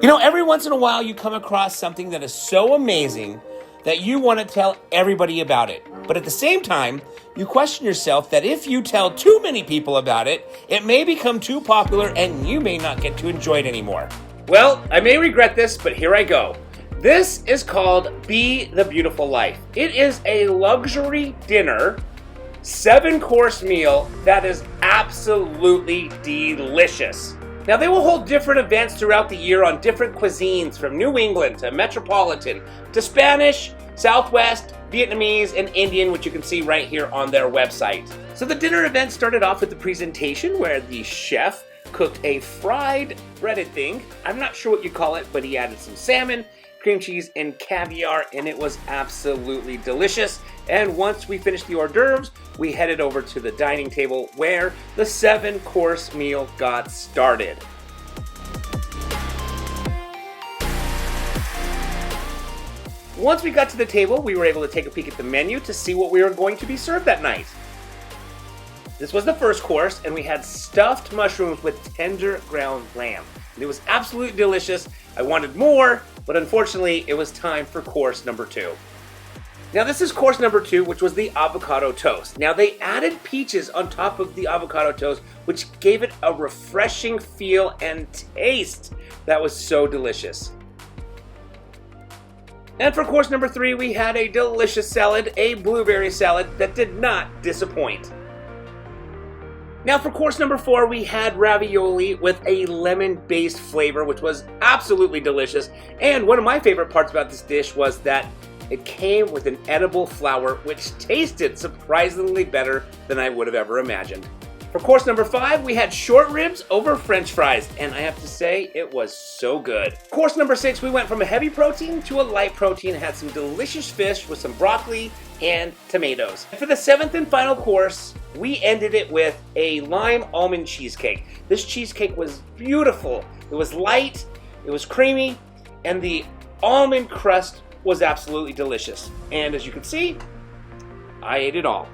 Every once in a while you come across something that is so amazing that you want to tell everybody about it. But at the same time, you question yourself that if you tell too many people about it, it may become too popular and you may not get to enjoy it anymore. Well, I may regret this, but here I go. This is called Be the Beautiful Life. It is a luxury dinner, 7-course meal that is absolutely delicious. Now, they will hold different events throughout the year on different cuisines, from New England to Metropolitan to Spanish, Southwest, Vietnamese, and Indian, which you can see right here on their website. So the dinner event started off with the presentation where the chef cooked a fried breaded thing. I'm not sure what you call it, but he added some salmon, cream cheese, and caviar, and it was absolutely delicious. And once we finished the hors d'oeuvres, we headed over to the dining table where the 7-course meal got started. Once we got to the table, we were able to take a peek at the menu to see what we were going to be served that night. This was the first course, and we had stuffed mushrooms with tender ground lamb. And it was absolutely delicious. I wanted more, but unfortunately, it was time for course number 2. Now, this is course number 2, which was the avocado toast. Now, they added peaches on top of the avocado toast, which gave it a refreshing feel and taste that was so delicious. And for course number 3, we had a delicious salad, a blueberry salad that did not disappoint. Now for course number 4, we had ravioli with a lemon-based flavor, which was absolutely delicious. And one of my favorite parts about this dish was that it came with an edible flour, which tasted surprisingly better than I would have ever imagined. For course number 5, we had short ribs over French fries, and I have to say, it was so good. Course number 6, we went from a heavy protein to a light protein, had some delicious fish with some broccoli and tomatoes. And for the 7th and final course, we ended it with a lime almond cheesecake. This cheesecake was beautiful. It was light, it was creamy, and the almond crust was absolutely delicious. And as you can see, I ate it all.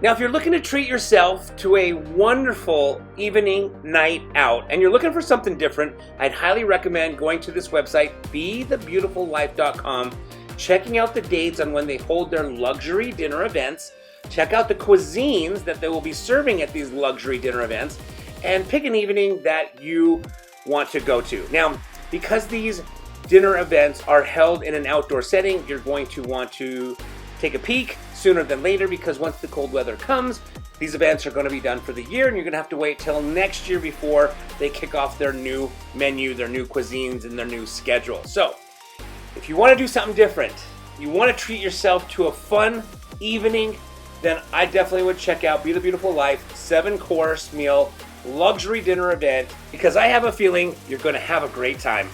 Now, if you're looking to treat yourself to a wonderful evening night out and you're looking for something different, I'd highly recommend going to this website, BeTheBeautifulLife.com, checking out the dates on when they hold their luxury dinner events, check out the cuisines that they will be serving at these luxury dinner events, and pick an evening that you want to go to. Now, because these dinner events are held in an outdoor setting, you're going to want to take a peek sooner than later, because once the cold weather comes, these events are going to be done for the year, and you're going to have to wait till next year before they kick off their new menu, their new cuisines, and their new schedule. So, if you want to do something different, you want to treat yourself to a fun evening, then I definitely would check out Be the Beautiful Life 7-course meal luxury dinner event, because I have a feeling you're going to have a great time.